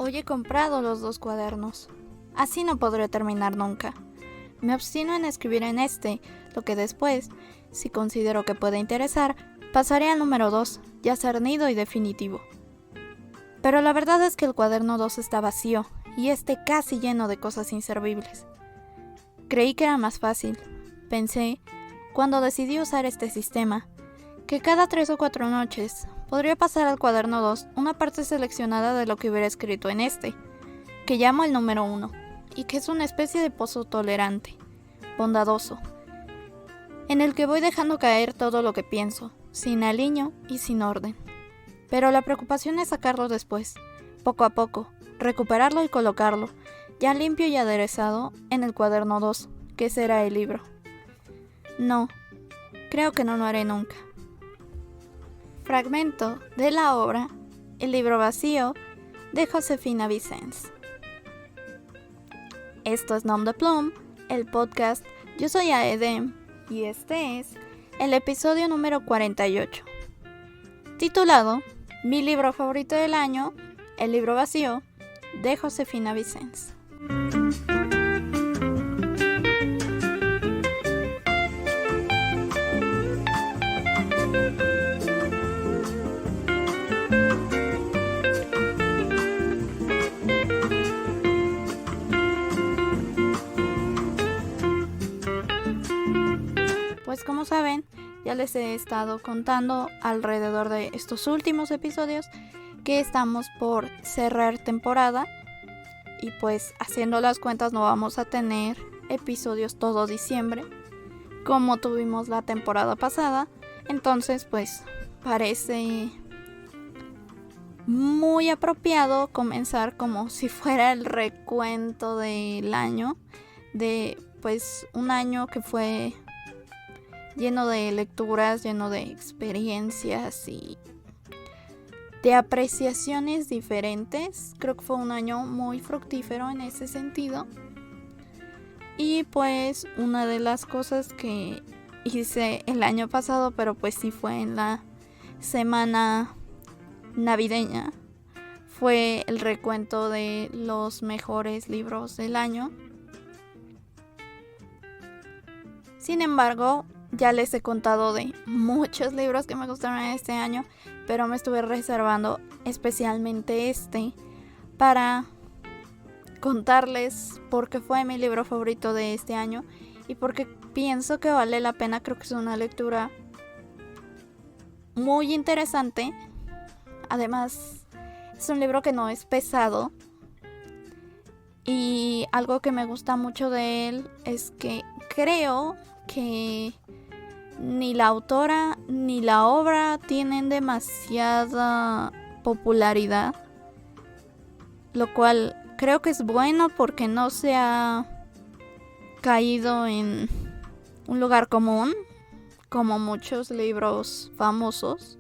hoy he comprado los 2 cuadernos. Así no podré terminar nunca. Me obstino en escribir en lo que después, si considero que puede interesar, pasaré al número 2, ya cernido y definitivo. Pero la verdad es que el cuaderno 2 está vacío, y casi lleno de cosas inservibles. Creí que era más fácil, pensé, cuando decidí usar este sistema, que cada 3 o 4 noches podría pasar al cuaderno 2 una parte seleccionada de lo que hubiera escrito en que llamo el número 1, y que es una especie de pozo tolerante, bondadoso, en el que voy dejando caer todo lo que pienso, sin aliño y sin orden. Pero la preocupación es sacarlo después, poco a poco, recuperarlo y colocarlo, ya limpio y aderezado, en el cuaderno 2, que será el libro. No, creo que no lo haré nunca. Fragmento de la obra El libro vacío de Josefina Vicens. Esto es Nom de Plume, el podcast. Yo soy Aedem y este es el episodio número 48, titulado Mi libro favorito del año, El libro vacío de Josefina Vicens. Pues como saben, ya les he estado contando alrededor de estos últimos episodios que estamos por cerrar temporada y pues haciendo las cuentas no vamos a tener episodios todo diciembre como tuvimos la temporada pasada. Entonces pues parece muy apropiado comenzar como si fuera el recuento del año, de pues un año que fue lleno de lecturas, lleno de experiencias y de apreciaciones diferentes. Creo que fue un año muy fructífero en ese sentido. Y pues una de las cosas que hice el año pasado, pero pues sí fue en la semana navideña, fue el recuento de los mejores libros del año. Sin embargo, ya les he contado de muchos libros que me gustaron este año, pero me estuve reservando especialmente para contarles por qué fue mi libro favorito de este año y porque pienso que vale la pena. Creo que es una lectura muy interesante. Además, es un libro que no es pesado y algo que me gusta mucho de él es que creo que ni la autora ni la obra tienen demasiada popularidad, lo cual creo que es bueno porque no se ha caído en un lugar común como muchos libros famosos,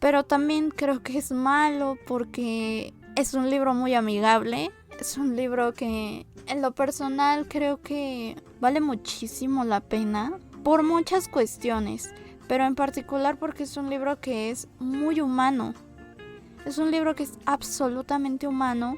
pero también creo que es malo porque es un libro muy amigable. Es un libro que en lo personal creo que vale muchísimo la pena por muchas cuestiones, pero en particular porque es un libro que es muy humano. Es un libro que es absolutamente humano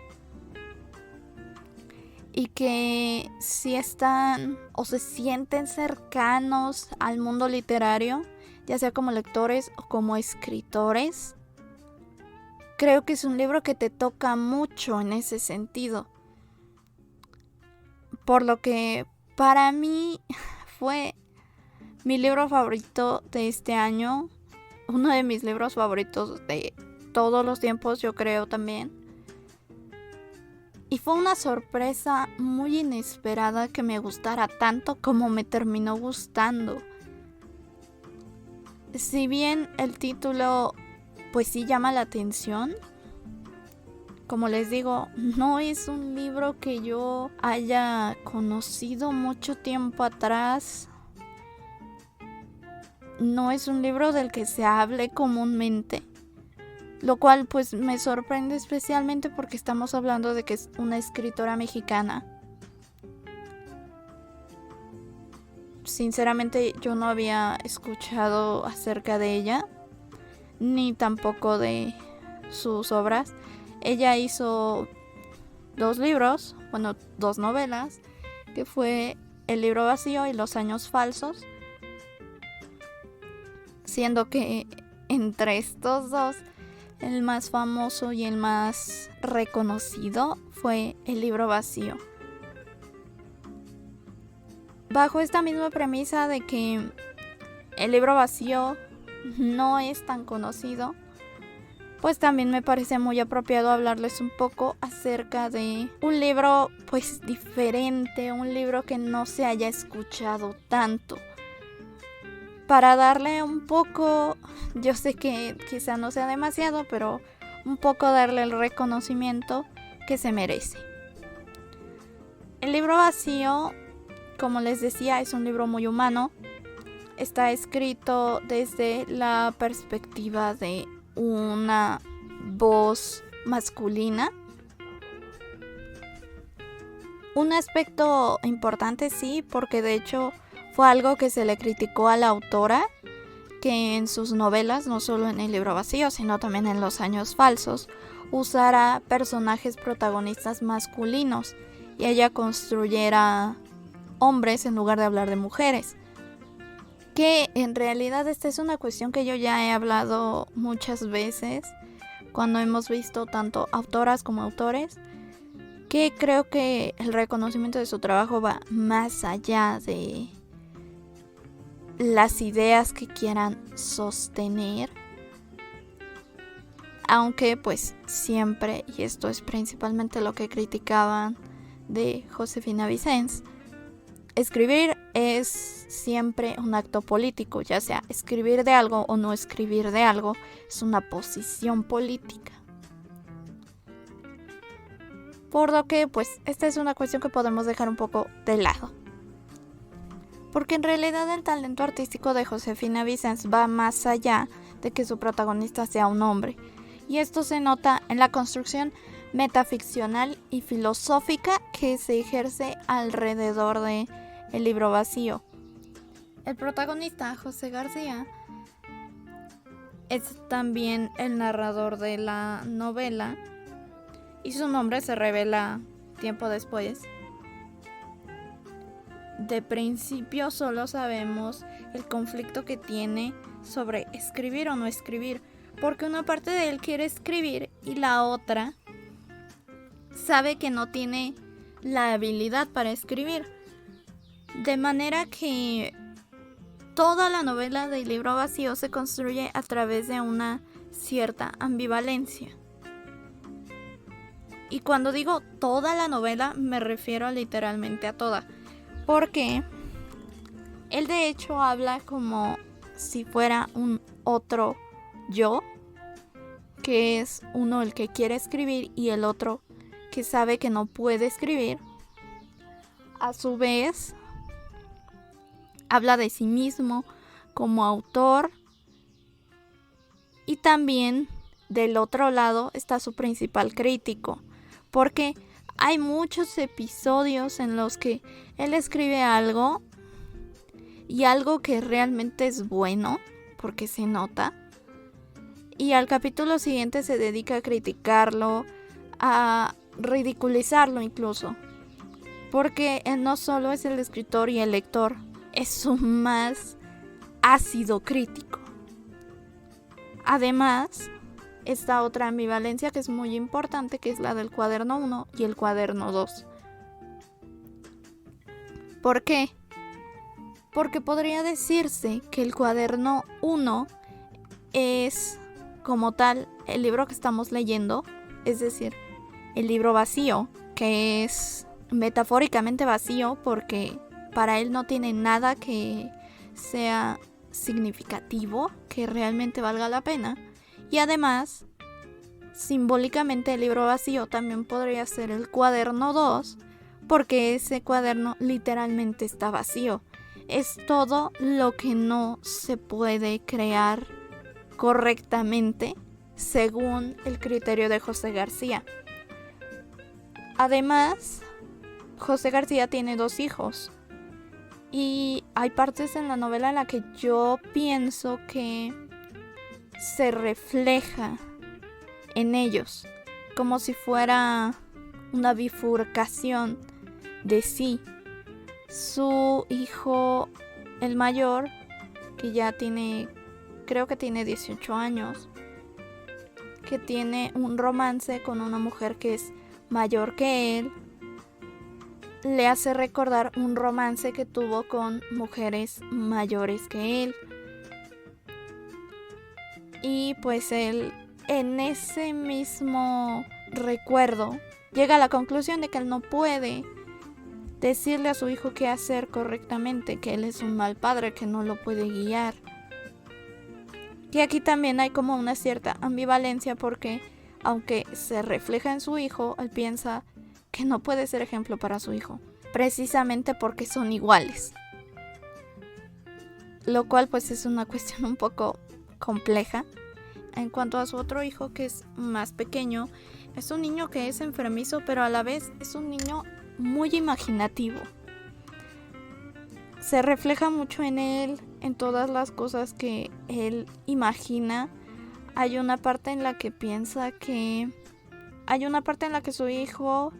y que si están o se sienten cercanos al mundo literario, ya sea como lectores o como escritores, creo que es un libro que te toca mucho en ese sentido. Por lo que para mí fue mi libro favorito de este año, uno de mis libros favoritos de todos los tiempos, yo creo también. Y fue una sorpresa muy inesperada que me gustara tanto como me terminó gustando. Si bien el título pues sí llama la atención, como les digo, no es un libro que yo haya conocido mucho tiempo atrás. No es un libro del que se hable comúnmente, lo cual pues me sorprende especialmente porque estamos hablando de que es una escritora mexicana. Sinceramente yo no había escuchado acerca de ella, ni tampoco de sus obras. Ella hizo 2 libros, bueno, 2 novelas, que fue El libro vacío y Los años falsos, siendo que entre estos dos el más famoso y el más reconocido fue El libro vacío. Bajo esta misma premisa de que el libro vacío no es tan conocido, pues también me parece muy apropiado hablarles un poco acerca de un libro pues diferente, un libro que no se haya escuchado tanto. Para darle un poco, yo sé que quizá no sea demasiado, pero un poco darle el reconocimiento que se merece. El libro vacío, como les decía, es un libro muy humano. Está escrito desde la perspectiva de una voz masculina. Un aspecto importante, sí, porque de hecho fue algo que se le criticó a la autora, que en sus novelas, no solo en El libro vacío, sino también en Los años falsos, usara personajes protagonistas masculinos y ella construyera hombres en lugar de hablar de mujeres. Que en realidad esta es una cuestión que yo ya he hablado muchas veces cuando hemos visto tanto autoras como autores, que creo que el reconocimiento de su trabajo va más allá de las ideas que quieran sostener, aunque pues siempre, y esto es principalmente lo que criticaban de Josefina Vicens, escribir es siempre un acto político, ya sea escribir de algo o no escribir de algo, es una posición política. Por lo que, pues, esta es una cuestión que podemos dejar un poco de lado. Porque en realidad el talento artístico de Josefina Vicens va más allá de que su protagonista sea un hombre. Y esto se nota en la construcción metaficcional y filosófica que se ejerce alrededor de El libro vacío. El protagonista, José García, es también el narrador de la novela y su nombre se revela tiempo después. De principio solo sabemos el conflicto que tiene sobre escribir o no escribir, porque una parte de él quiere escribir y la otra sabe que no tiene la habilidad para escribir. De manera que toda la novela del libro vacío se construye a través de una cierta ambivalencia. Y cuando digo toda la novela me refiero literalmente a toda, porque él de hecho habla como si fuera un otro yo, que es uno el que quiere escribir y el otro que sabe que no puede escribir. A su vez, habla de sí mismo como autor y también del otro lado está su principal crítico, porque hay muchos episodios en los que él escribe algo y algo que realmente es bueno, porque se nota, y al capítulo siguiente se dedica a criticarlo, a ridiculizarlo incluso, porque él no solo es el escritor y el lector, es su más ácido crítico. Además, esta otra ambivalencia que es muy importante, que es la del cuaderno 1 y el cuaderno 2. ¿Por qué? Porque podría decirse que el cuaderno 1 es, como tal, el libro que estamos leyendo, es decir, el libro vacío, que es metafóricamente vacío porque para él no tiene nada que sea significativo, que realmente valga la pena. Y además, simbólicamente el libro vacío también podría ser el cuaderno 2, porque ese cuaderno literalmente está vacío. Es todo lo que no se puede crear correctamente según el criterio de José García. Además, José García tiene 2 hijos. Y hay partes en la novela en la que yo pienso que se refleja en ellos. como si fuera una bifurcación de sí. Su hijo, el mayor, que ya creo que tiene 18 años, que tiene un romance con una mujer que es mayor que él, le hace recordar un romance que tuvo con mujeres mayores que él. Y pues él, en ese mismo recuerdo, llega a la conclusión de que él no puede decirle a su hijo qué hacer correctamente, que él es un mal padre, que no lo puede guiar. Y aquí también hay como una cierta ambivalencia, porque aunque se refleja en su hijo, él piensa que no puede ser ejemplo para su hijo, precisamente porque son iguales. Lo cual pues es una cuestión un poco compleja. En cuanto a su otro hijo, que es más pequeño, es un niño que es enfermizo, pero a la vez es un niño muy imaginativo. Se refleja mucho en él, en todas las cosas que él imagina. Hay una parte en la que piensa que... Hay una parte en la que su hijo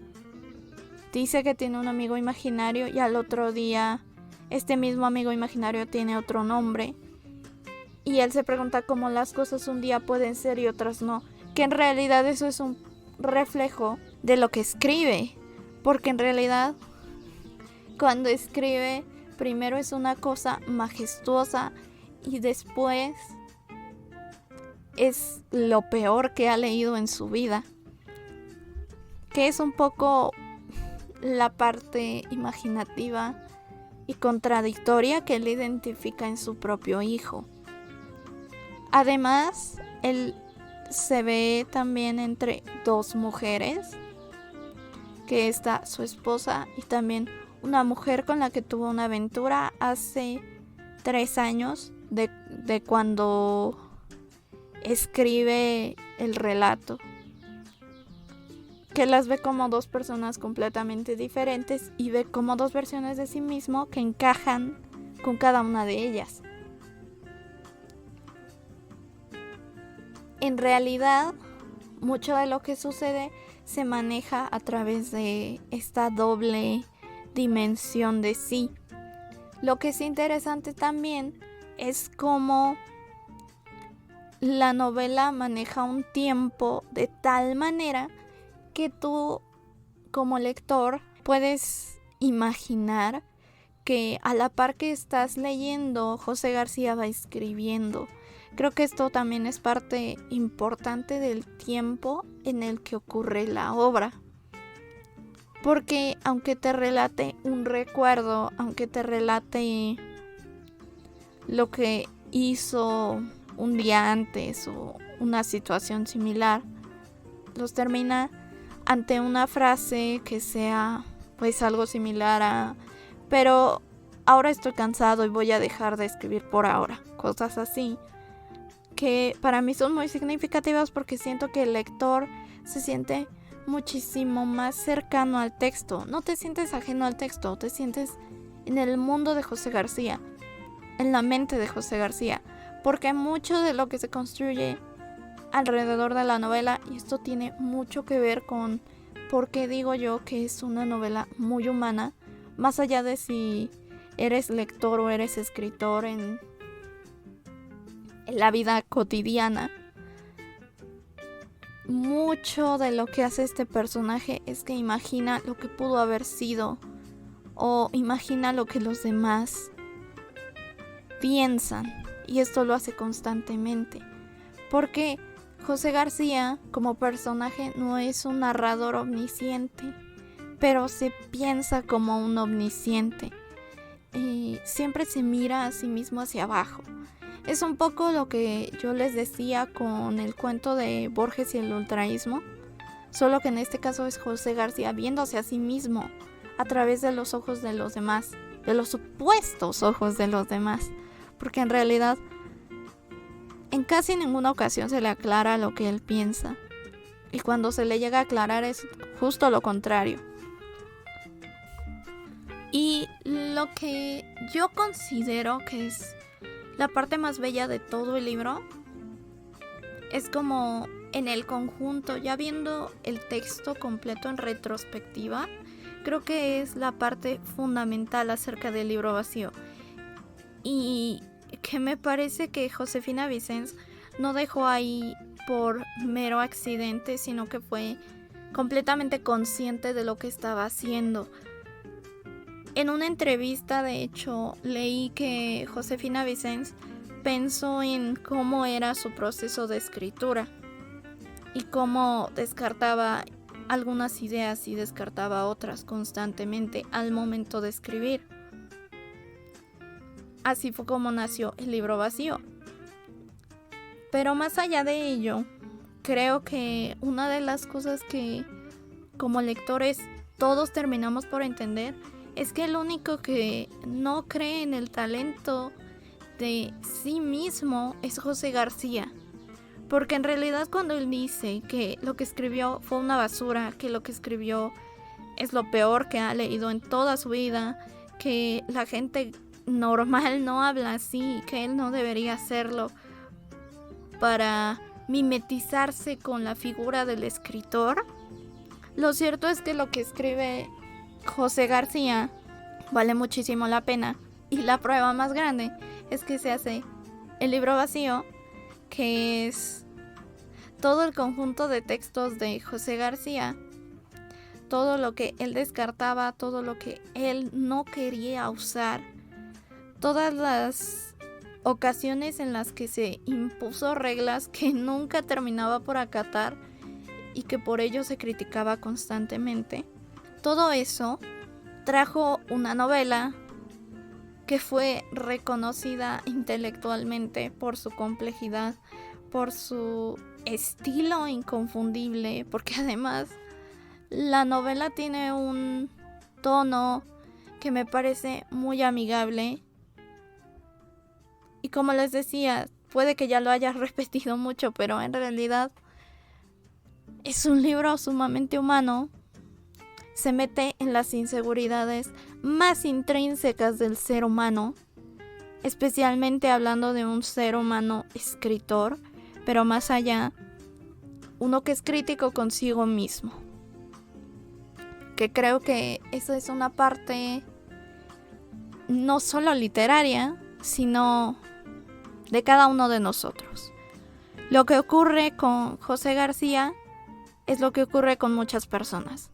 dice que tiene un amigo imaginario y al otro día este mismo amigo imaginario tiene otro nombre. Y él se pregunta cómo las cosas un día pueden ser y otras no. Que en realidad eso es un reflejo de lo que escribe. Porque en realidad cuando escribe, primero es una cosa majestuosa y después es lo peor que ha leído en su vida. Que es un poco la parte imaginativa y contradictoria que él identifica en su propio hijo. Además, él se ve también entre dos mujeres, que está su esposa y también una mujer con la que tuvo una aventura hace 3 años de cuando escribe el relato, que las ve como dos personas completamente diferentes y ve como dos versiones de sí mismo que encajan con cada una de ellas. En realidad, mucho de lo que sucede se maneja a través de esta doble dimensión de sí. Lo que es interesante también es cómo la novela maneja un tiempo de tal manera que tú, como lector, puedes imaginar que a la par que estás leyendo, José García va escribiendo. Creo que esto también es parte importante del tiempo en el que ocurre la obra. Porque aunque te relate un recuerdo, aunque te relate lo que hizo un día antes o una situación similar, los termina ante una frase que sea pues algo similar a pero ahora estoy cansado y voy a dejar de escribir por ahora. Cosas así que para mí son muy significativas porque siento que el lector se siente muchísimo más cercano al texto. No te sientes ajeno al texto, te sientes en el mundo de José García, en la mente de José García, porque mucho de lo que se construye alrededor de la novela, y esto tiene mucho que ver con por qué digo yo que es una novela muy humana, más allá de si eres lector o eres escritor en la vida cotidiana. Mucho de lo que hace este personaje es que imagina lo que pudo haber sido o imagina lo que los demás piensan, y esto lo hace constantemente porque José García como personaje no es un narrador omnisciente, pero se piensa como un omnisciente y siempre se mira a sí mismo hacia abajo. Es un poco lo que yo les decía con el cuento de Borges y el ultraísmo, solo que en este caso es José García viéndose a sí mismo a través de los ojos de los demás, de los supuestos ojos de los demás, porque en realidad en casi ninguna ocasión se le aclara lo que él piensa, y cuando se le llega a aclarar es justo lo contrario. Y lo que yo considero que es la parte más bella de todo el libro es como en el conjunto, ya viendo el texto completo en retrospectiva, creo que es la parte fundamental acerca del libro vacío. Y que me parece que Josefina Vicens no dejó ahí por mero accidente, sino que fue completamente consciente de lo que estaba haciendo. En una entrevista, de hecho, leí que Josefina Vicens pensó en cómo era su proceso de escritura y cómo descartaba algunas ideas y descartaba otras constantemente al momento de escribir. Así fue como nació el libro vacío. Pero más allá de ello, creo que una de las cosas que como lectores todos terminamos por entender es que el único que no cree en el talento de sí mismo es José García. Porque en realidad cuando él dice que lo que escribió fue una basura, que lo que escribió es lo peor que ha leído en toda su vida, que la gente normal no habla así, que él no debería hacerlo para mimetizarse con la figura del escritor, lo cierto es que lo que escribe José García vale muchísimo la pena. Y la prueba más grande es que se hace el libro vacío, que es todo el conjunto de textos de José García, todo lo que él descartaba, todo lo que él no quería usar, todas las ocasiones en las que se impuso reglas que nunca terminaba por acatar y que por ello se criticaba constantemente. Todo eso trajo una novela que fue reconocida intelectualmente por su complejidad, por su estilo inconfundible, porque además la novela tiene un tono que me parece muy amigable. Y como les decía, puede que ya lo haya repetido mucho, pero en realidad es un libro sumamente humano. Se mete en las inseguridades más intrínsecas del ser humano, especialmente hablando de un ser humano escritor, pero más allá, uno que es crítico consigo mismo. Que creo que esa es una parte no solo literaria, sino de cada uno de nosotros. Lo que ocurre con José García es lo que ocurre con muchas personas.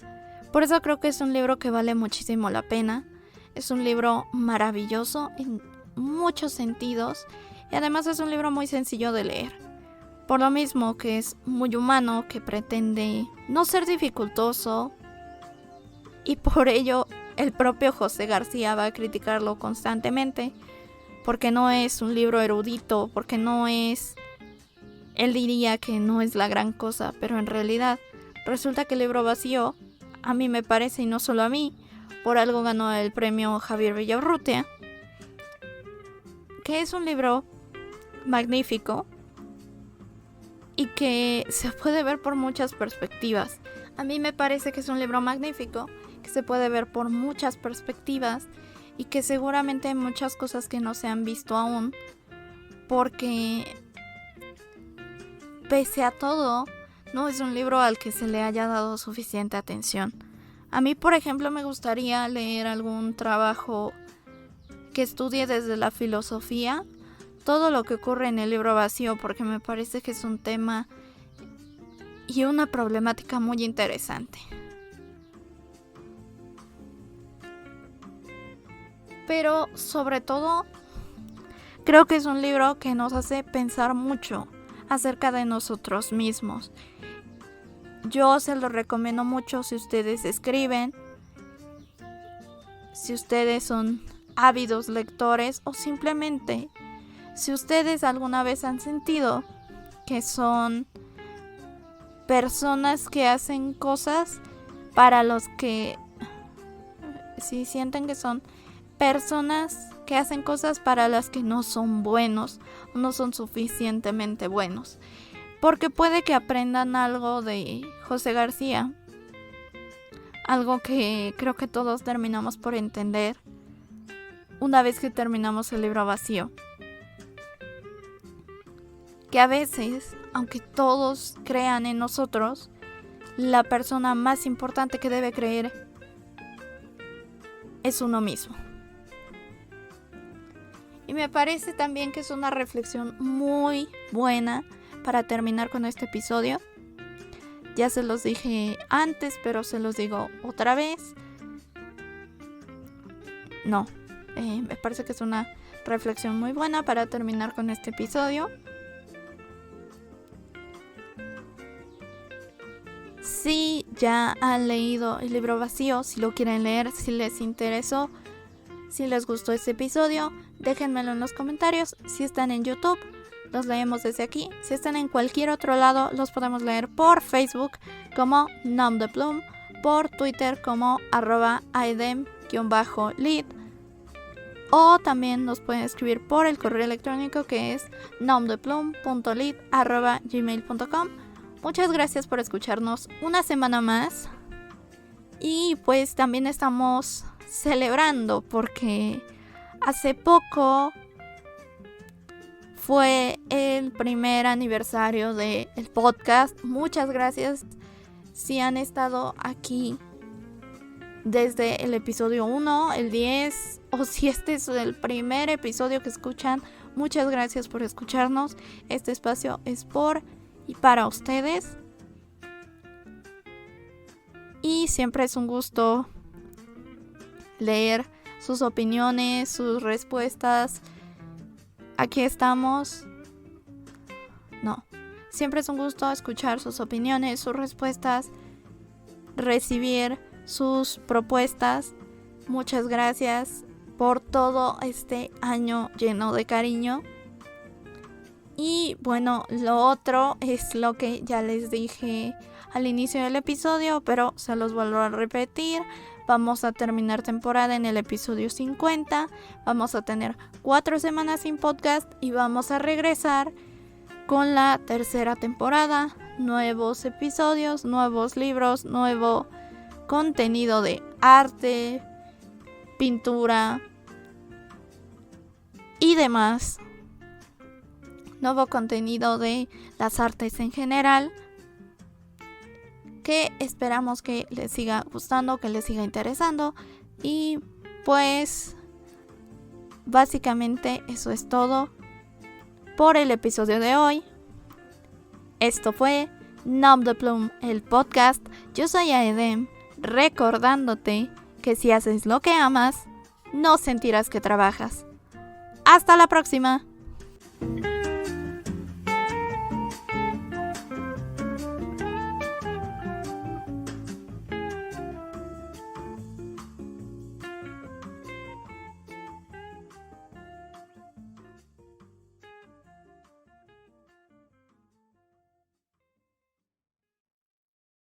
Por eso creo que es un libro que vale muchísimo la pena. Es un libro maravilloso en muchos sentidos y además es un libro muy sencillo de leer. Por lo mismo que es muy humano, que pretende no ser dificultoso y por ello el propio José García va a criticarlo constantemente porque no es un libro erudito, porque no es... Él diría que no es la gran cosa, pero en realidad resulta que el libro vacío, a mí me parece, y no solo a mí, por algo ganó el premio Javier Villaurrutia, que es un libro magnífico y que se puede ver por muchas perspectivas. A mí me parece que es un libro magnífico, que se puede ver por muchas perspectivas y que seguramente hay muchas cosas que no se han visto aún, porque pese a todo, no es un libro al que se le haya dado suficiente atención. A mí, por ejemplo, me gustaría leer algún trabajo que estudie desde la filosofía todo lo que ocurre en el libro vacío, porque me parece que es un tema y una problemática muy interesante. Pero sobre todo, creo que es un libro que nos hace pensar mucho acerca de nosotros mismos. Yo se lo recomiendo mucho si ustedes escriben, si ustedes son ávidos lectores o simplemente si ustedes alguna vez han sentido que son personas que hacen cosas para los que... Si sienten que son personas que hacen cosas para las que no son buenos o no son suficientemente buenos. Porque puede que aprendan algo de José García. Algo que creo que todos terminamos por entender una vez que terminamos el libro vacío. que a veces, aunque todos crean en nosotros, la persona más importante que debe creer es uno mismo. Y me parece también que es una reflexión muy buena para terminar con este episodio. Ya se los dije antes, pero se los digo otra vez. Me parece que es una reflexión muy buena para terminar con este episodio. Si ya han leído el libro vacío, si lo quieren leer, si les interesó, si les gustó este episodio, déjenmelo en los comentarios. Si están en YouTube, los leemos desde aquí. Si están en cualquier otro lado, los podemos leer por Facebook como Nom de Plume, por Twitter como @aidem_lead, o también nos pueden escribir por el correo electrónico que es nomdeplume.lead@gmail.com. Muchas gracias por escucharnos una semana más. Y pues también estamos celebrando porque hace poco fue el primer aniversario del podcast. Muchas gracias si han estado aquí desde el episodio 1, el 10, o si este es el primer episodio que escuchan. Muchas gracias por escucharnos. Este espacio es por y para ustedes. Y siempre es un gusto leer sus opiniones, sus respuestas. Aquí estamos. Siempre es un gusto escuchar sus opiniones, sus respuestas, recibir sus propuestas. Muchas gracias por todo este año lleno de cariño. Y bueno, lo otro es lo que ya les dije al inicio del episodio, pero se los vuelvo a repetir. Vamos a terminar temporada en el episodio 50. Vamos a tener 4 semanas sin podcast y vamos a regresar con la tercera temporada. Nuevos episodios, nuevos libros, nuevo contenido de arte, pintura y demás. Nuevo contenido de las artes en general, que esperamos que les siga gustando, que les siga interesando. Y pues básicamente eso es todo por el episodio de hoy. Esto fue Nom de Plume, el podcast. Yo soy Aidem, recordándote que si haces lo que amas, no sentirás que trabajas. Hasta la próxima.